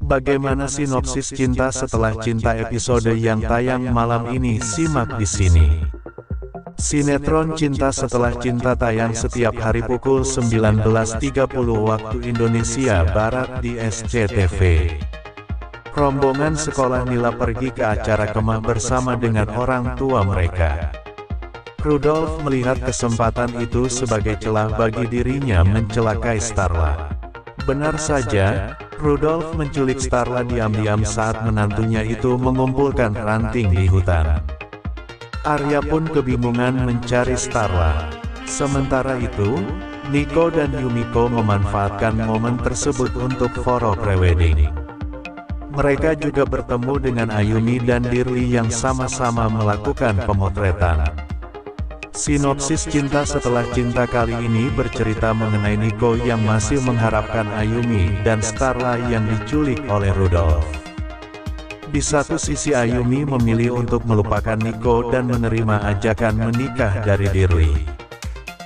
Bagaimana sinopsis Cinta Setelah Cinta episode yang tayang malam ini? Simak di sini. Sinetron Cinta Setelah Cinta tayang setiap hari pukul 19.30 waktu Indonesia Barat di SCTV. Rombongan sekolah Nila pergi ke acara kemah bersama dengan orang tua mereka. Rudolf melihat kesempatan itu sebagai celah bagi dirinya mencelakai Starla. Benar saja, Rudolf menculik Starla diam-diam saat menantunya itu mengumpulkan ranting di hutan. Arya pun kebingungan mencari Starla. Sementara itu, Nico dan Yumiko memanfaatkan momen tersebut untuk foto prewedding. Mereka juga bertemu dengan Ayumi dan Dirli yang sama-sama melakukan pemotretan. Sinopsis Cinta Setelah Cinta kali ini bercerita mengenai Nico yang masih mengharapkan Ayumi dan Starla yang diculik oleh Rudolf. Di satu sisi Ayumi memilih untuk melupakan Nico dan menerima ajakan menikah dari Dirli.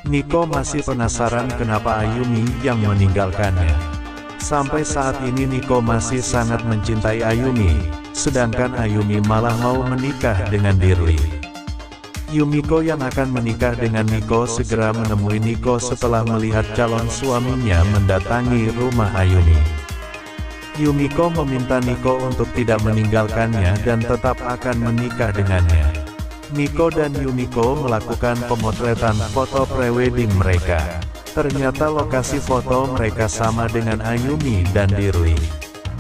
Nico masih penasaran kenapa Ayumi yang meninggalkannya. Sampai saat ini Nico masih sangat mencintai Ayumi, sedangkan Ayumi malah mau menikah dengan Dirli. Yumiko yang akan menikah dengan Nico segera menemui Nico setelah melihat calon suaminya mendatangi rumah Ayumi. Yumiko meminta Nico untuk tidak meninggalkannya dan tetap akan menikah dengannya. Nico dan Yumiko melakukan pemotretan foto prewedding mereka. Ternyata lokasi foto mereka sama dengan Ayumi dan Dirli.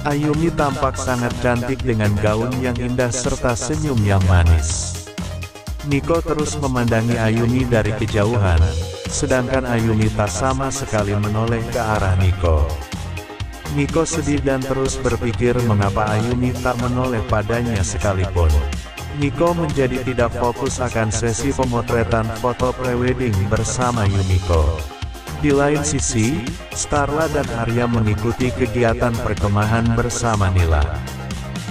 Ayumi tampak sangat cantik dengan gaun yang indah serta senyum yang manis. Nico terus memandangi Ayumi dari kejauhan, sedangkan Ayumi tak sama sekali menoleh ke arah Nico. Nico sedih dan terus berpikir mengapa Ayumi tak menoleh padanya sekalipun. Nico menjadi tidak fokus akan sesi pemotretan foto prewedding bersama Yumiko. Di lain sisi, Starla dan Arya mengikuti kegiatan perkemahan bersama Nila.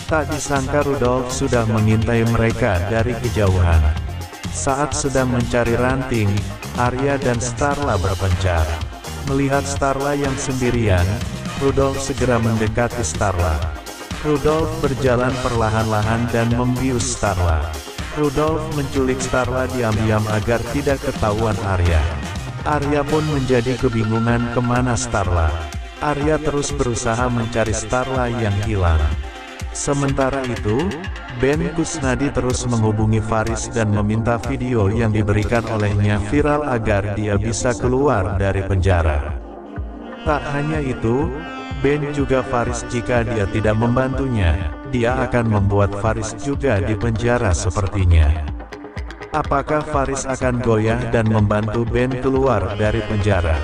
Tak disangka Rudolf sudah mengintai mereka dari kejauhan. Saat sedang mencari ranting, Arya dan Starla berpencar. Melihat Starla yang sendirian, Rudolf segera mendekati Starla. Rudolf berjalan perlahan-lahan dan membius Starla. Rudolf menculik Starla diam-diam agar tidak ketahuan Arya. Arya pun menjadi kebingungan kemana Starla. Arya terus berusaha mencari Starla yang hilang. Sementara itu, Ben Kusnadi terus menghubungi Faris dan meminta video yang diberikan olehnya viral agar dia bisa keluar dari penjara. Tak hanya itu, Ben juga Faris jika dia tidak membantunya, dia akan membuat Faris juga di penjara sepertinya. Apakah Faris akan goyah dan membantu Ben keluar dari penjara?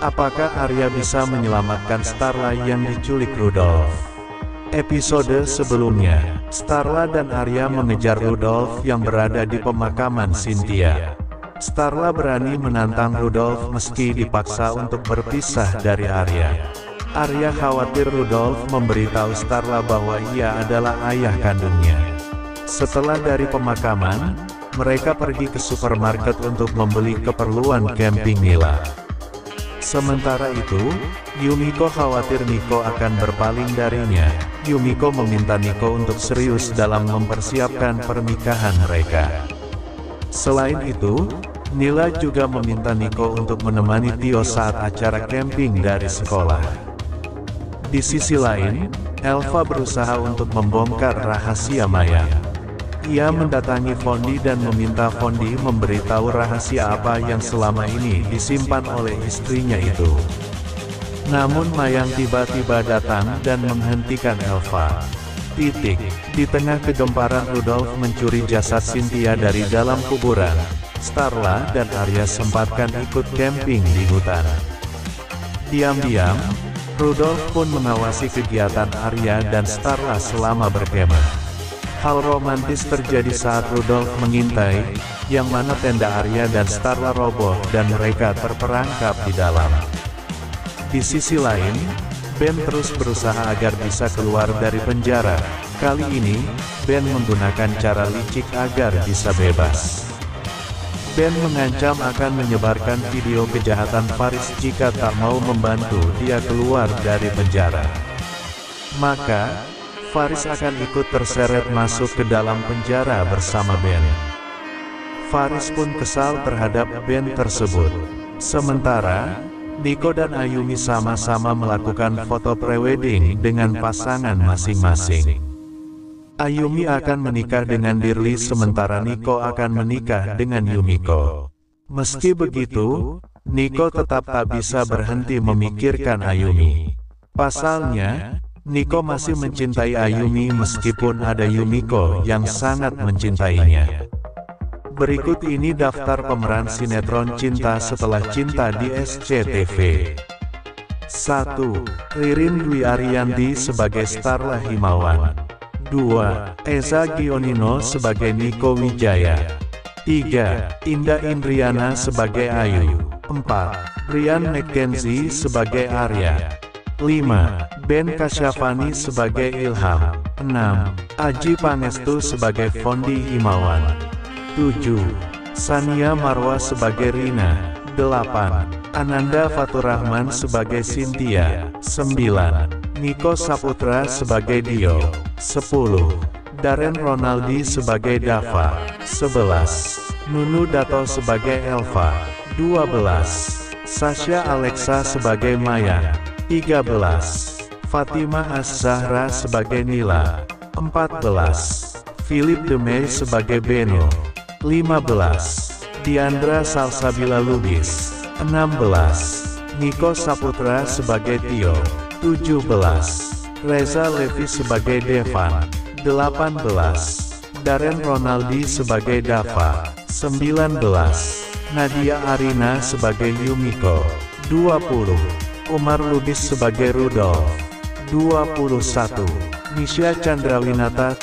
Apakah Arya bisa menyelamatkan Starla yang diculik Rudolf? Episode sebelumnya, Starla dan Arya mengejar Rudolf yang berada di pemakaman Cynthia. Starla berani menantang Rudolf meski dipaksa untuk berpisah dari Arya. Arya khawatir Rudolf memberitahu Starla bahwa ia adalah ayah kandungnya. Setelah dari pemakaman, mereka pergi ke supermarket untuk membeli keperluan camping Nila. Sementara itu, Yumiko khawatir Nico akan berpaling darinya. Yumiko meminta Nico untuk serius dalam mempersiapkan pernikahan mereka. Selain itu, Nila juga meminta Nico untuk menemani Tio saat acara camping dari sekolah. Di sisi lain, Elva berusaha untuk membongkar rahasia Maya. Ia mendatangi Fondi dan meminta Fondi memberitahu rahasia apa yang selama ini disimpan oleh istrinya itu. Namun Mayang tiba-tiba datang dan menghentikan Elva. Di tengah kegemparan Rudolf mencuri jasad Cynthia dari dalam kuburan, Starla dan Arya sempatkan ikut camping di hutan. Diam-diam, Rudolf pun mengawasi kegiatan Arya dan Starla selama berkemah. Hal romantis terjadi saat Rudolf mengintai, yang mana tenda Arya dan Starla roboh dan mereka terperangkap di dalam. Di sisi lain, Ben terus berusaha agar bisa keluar dari penjara. Kali ini, Ben menggunakan cara licik agar bisa bebas. Ben mengancam akan menyebarkan video kejahatan Faris jika tak mau membantu dia keluar dari penjara. maka Faris akan ikut terseret masuk ke dalam penjara bersama Ben. Faris pun kesal terhadap Ben tersebut. Sementara Nico dan Ayumi sama-sama melakukan foto prewedding dengan pasangan masing-masing. Ayumi akan menikah dengan Dirli sementara Nico akan menikah dengan Yumiko. Meski begitu, Nico tetap tak bisa berhenti memikirkan Ayumi. Pasalnya, Nico masih mencintai Ayumi meskipun ada Yumiko yang sangat mencintainya. Berikut ini daftar pemeran sinetron Cinta Setelah Cinta di SCTV. 1. Ririn Dwi Ariyanti sebagai Starla Himawan. 2. Eza Gionino sebagai Niko Wijaya. 3. Indah Indriana sebagai Ayu. 4. Brian McKenzie sebagai Arya. 5. Ben Kasyafani sebagai Ilham. 6. Aji Pangestu sebagai Fondi Himawan. 7. Sania Marwa sebagai Rina. 8. Ananda Faturrahman sebagai Cynthia. 9. Niko Saputra sebagai Dio. 10. Darren Ronaldi sebagai Dava. 11. Nunu Dato sebagai Elva. 12. Sasha Alexa sebagai Maya. 13. Fatimah Az-Zahra sebagai Nila. 14. Philip Demey sebagai Beno. 15. Diandra Salsabila Lubis. 16. Niko Saputra sebagai Tio. 17. Reza Levi sebagai Devan. 18. Darren Ronaldi sebagai Dava. 19. Nadia Arina sebagai Yumiko. 20. Umar Lubis sebagai Rudolf. 21. Nisha Chandrawinata